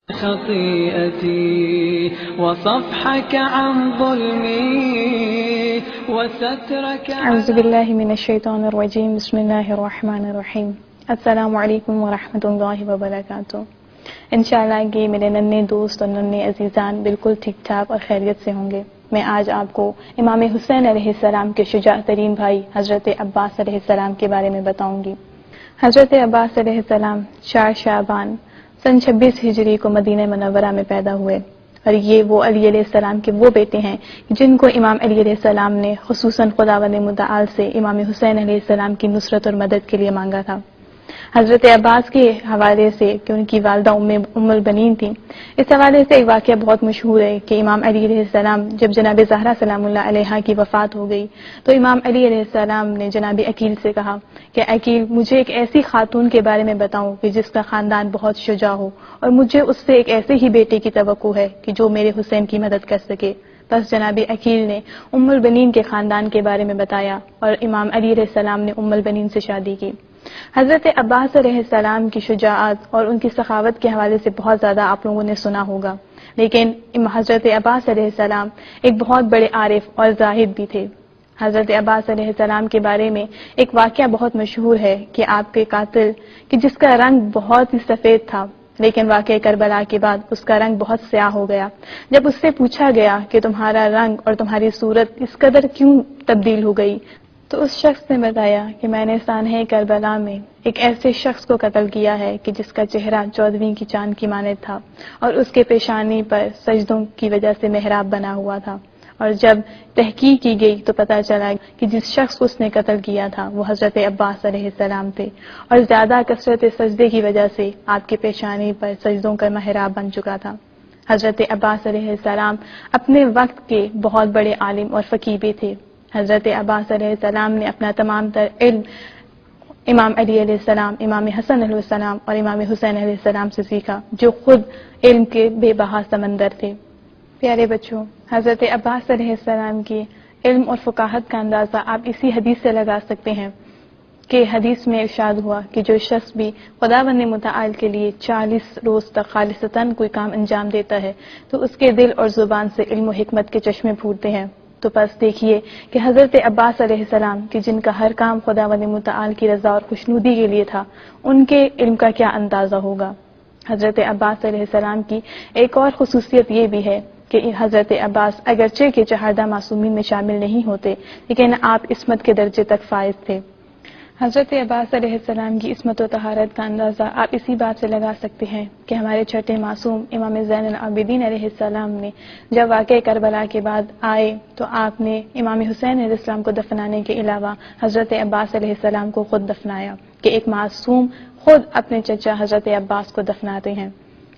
خطيئتي وصفحك عن ظلمي وسترك. اعوذ باللہ من الشیطان الرجیم، بسم اللہ الرحمن الرحیم۔ السلام علیکم ورحمۃ اللہ وبرکاتہ۔ انشاءاللہ کہ میرے ننھے دوست اور ننھے عزیزان بالکل ٹھیک ٹھاک اور خیریت سے ہوں گے۔ میں آج آپ کو امام حسین علیہ السلام کے شجاع ترین بھائی حضرت عباس علیہ السلام کے بارے میں بتاؤں گی۔ حضرت عباس علیہ السلام 4 شعبان سن 26 ہجری کو مدینہ منورہ میں پیدا ہوئے، اور یہ وہ علی علیہ السلام کے وہ بیٹے ہیں جن کو امام علی علیہ السلام نے خصوصاً خداوند متعال سے امام حسین علیہ السلام کی نصرت اور مدد کے لیے مانگا تھا۔ حضرت عباس کے حوالے سے کہ ان کی والدہ ام البنین تھیں، اس حوالے سے ایک واقعہ بہت مشہور ہے کہ امام علی علیہ السلام جب جناب زہرا سلام اللہ علیہا کی وفات ہو گئی تو امام علی علیہ السلام نے جناب عقیل سے کہا کہ عقیل، مجھے ایک ایسی خاتون کے بارے میں بتاؤں کہ جس کا خاندان بہت شجاع ہو، اور مجھے اس سے ایک ایسے ہی بیٹے کی توقع ہے کہ جو میرے حسین کی مدد کر سکے۔ بس جناب عقیل نے ام البنین کے خاندان کے بارے میں بتایا اور امام علی علیہ السلام نے ام البنین سے شادی کی۔ حضرت عباس علیہ السلام کی شجاعت اور ان کی سخاوت کے حوالے سے بہت زیادہ آپ لوگوں نے سنا ہوگا، لیکن حضرت عباس علیہ السلام ایک بہت بڑے عارف اور زاہد بھی تھے۔ حضرت عباس علیہ السلام کے بارے میں ایک واقعہ بہت مشہور ہے کہ آپ کے قاتل کہ جس کا رنگ بہت ہی سفید تھا، لیکن واقعہ کربلا کے بعد اس کا رنگ بہت سیاہ ہو گیا۔ جب اس سے پوچھا گیا کہ تمہارا رنگ اور تمہاری صورت اس قدر کیوں تبدیل ہو گئی، تو اس شخص نے بتایا کہ میں نے سانحہ کربلا میں ایک ایسے شخص کو قتل کیا ہے کہ جس کا چہرہ 14ویں کی چاند کی مانند تھا، اور اس کے پیشانی پر سجدوں کی وجہ سے محراب بنا ہوا تھا، اور جب تحقیق کی گئی تو پتہ چلا کہ جس شخص کو اس نے قتل کیا تھا وہ حضرت عباس علیہ السلام تھے، اور زیادہ کثرت سجدے کی وجہ سے آپ کے پیشانی پر سجدوں کا محراب بن چکا تھا۔ حضرت عباس علیہ السلام اپنے وقت کے بہت بڑے عالم اور فقیہ بھی تھے۔ حضرت عباس علیہ السلام نے اپنا تمام تر علم امام علی علیہ السلام، امام حسن علیہ السلام اور امام حسین علیہ السلام سے سیکھا، جو خود علم کے بے بہا سمندر تھے۔ پیارے بچوں، حضرت عباس علیہ السلام کی علم اور فقاہت کا اندازہ آپ اسی حدیث سے لگا سکتے ہیں کہ حدیث میں ارشاد ہوا کہ جو شخص بھی خداوند متعال کے لیے 40 روز تک خالصتاً کوئی کام انجام دیتا ہے تو اس کے دل اور زبان سے علم و حکمت کے چشمے پھوٹتے ہیں۔ تو بس دیکھیے کہ حضرت عباس علیہ السلام کہ جن کا ہر کام خداوند متعال کی رضا اور خوشنودی کے لیے تھا، ان کے علم کا کیا اندازہ ہوگا۔ حضرت عباس علیہ السلام کی ایک اور خصوصیت یہ بھی ہے کہ حضرت عباس اگرچہ کہ چہاردہ معصومین میں شامل نہیں ہوتے، لیکن آپ عصمت کے درجے تک فائز تھے۔ حضرت عباس علیہ السلام کی عصمت و طہارت کا اندازہ آپ اسی بات سے لگا سکتے ہیں کہ ہمارے چھٹے معصوم امام زین العابدین علیہ السلام نے جب واقعہ کربلا کے بعد آئے تو آپ نے امام حسین علیہ السلام کو دفنانے کے علاوہ حضرت عباس علیہ السلام کو خود دفنایا، کہ ایک معصوم خود اپنے چچا حضرت عباس کو دفناتے ہیں۔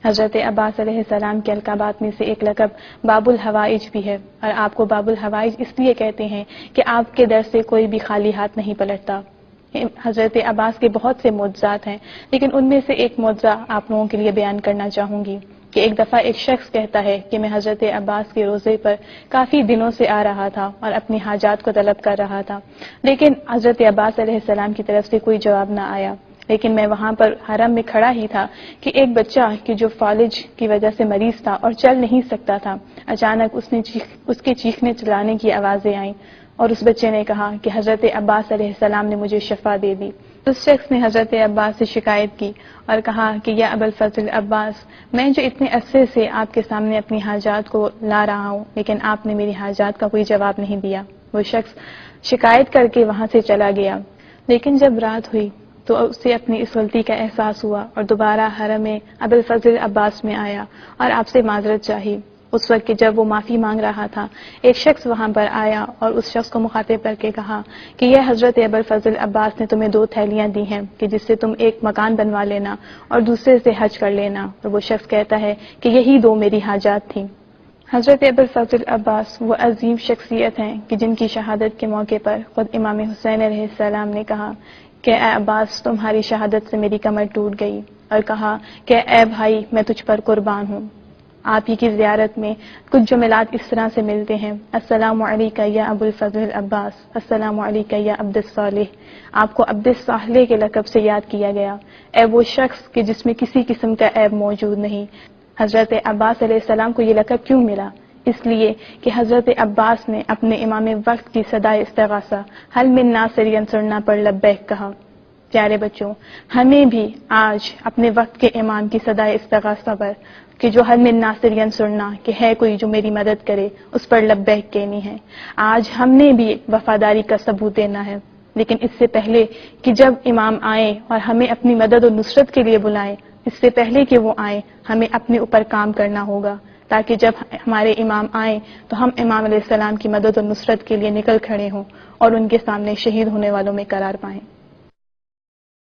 حضرت عباس علیہ السلام کے القابات میں سے ایک لقب باب الحوائج بھی ہے، اور آپ کو باب الحوائج اس لیے کہتے ہیں کہ آپ کے در سے کوئی بھی خالی ہاتھ نہیں پلٹتا۔ حضرت عباس کے بہت سے معجزات ہیں، لیکن ان میں سے ایک معجزہ آپ لوگوں کے لیے بیان کرنا چاہوں گی کہ ایک دفعہ ایک شخص کہتا ہے کہ میں حضرت عباس کے روزے پر کافی دنوں سے آ رہا تھا اور اپنی حاجات کو طلب کر رہا تھا، لیکن حضرت عباس علیہ السلام کی طرف سے کوئی جواب نہ آیا، لیکن میں وہاں پر حرم میں کھڑا ہی تھا کہ ایک بچہ کہ جو فالج کی وجہ سے مریض تھا اور چل نہیں سکتا تھا، اچانک اس کے چیخنے چلانے کی آوازیں آئیں، اور اس بچے نے کہا کہ حضرت عباس علیہ السلام نے مجھے شفا دے دی۔ اس شخص نے حضرت عباس سے شکایت کی اور کہا کہ یا ابا الفضل عباس، میں جو اتنے عرصے سے آپ کے سامنے اپنی حاجات کو لا رہا ہوں، لیکن آپ نے میری حاجات کا کوئی جواب نہیں دیا۔ وہ شخص شکایت کر کے وہاں سے چلا گیا، لیکن جب رات ہوئی تو اسے اپنی اس غلطی کا احساس ہوا اور دوبارہ حرم ابا الفضل عباس میں آیا اور آپ سے معذرت چاہی۔ اس وقت کہ جب وہ معافی مانگ رہا تھا، ایک شخص وہاں پر آیا اور اس شخص کو مخاطب کر کے کہا کہ یہ حضرت ابا الفضل عباس نے تمہیں 2 تھیلیاں دی ہیں کہ جس سے تم ایک مکان بنوا لینا اور دوسرے سے حج کر لینا، اور وہ شخص کہتا ہے کہ یہی 2 میری حاجات تھیں۔ حضرت ابا الفضل عباس وہ عظیم شخصیت ہیں کہ جن کی شہادت کے موقع پر خود امام حسین علیہ السلام نے کہا کہ اے عباس، تمہاری شہادت سے میری کمر ٹوٹ گئی، اور کہا کہ اے بھائی، میں تجھ پر قربان ہوں۔ آپ ہی کی زیارت میں کچھ جملات اس طرح سے ملتے ہیں: السلام علیکہ یا ابو الفضل عباس، السلام علیکہ یا عبد الصالح۔ آپ کو عبد الصالح کے لقب سے یاد کیا گیا، اے وہ شخص کہ جس میں کسی قسم کا عیب موجود نہیں۔ حضرت عباس علیہ السلام کو یہ لقب کیوں ملا؟ اس لیے کہ حضرت عباس نے اپنے امام وقت کی صدائے استغاثہ حل من ناصر ینصرنا پر لبیک کہا۔ پیارے بچوں، ہمیں بھی آج اپنے وقت کے امام کی صدائے استغاثہ پر کہ جو حل من ناصر ینصرنا کہ ہے کوئی جو میری مدد کرے، اس پر لبیک کہنی ہے۔ آج ہم نے بھی وفاداری کا ثبوت دینا ہے، لیکن اس سے پہلے کہ جب امام آئیں اور ہمیں اپنی مدد و نصرت کے لیے بلائیں، اس سے پہلے کہ وہ آئیں ہمیں اپنے اوپر کام کرنا ہوگا، تاکہ جب ہمارے امام آئیں تو ہم امام علیہ السلام کی مدد و نصرت کے لیے نکل کھڑے ہوں اور ان کے سامنے شہید ہونے والوں میں قرار پائیں۔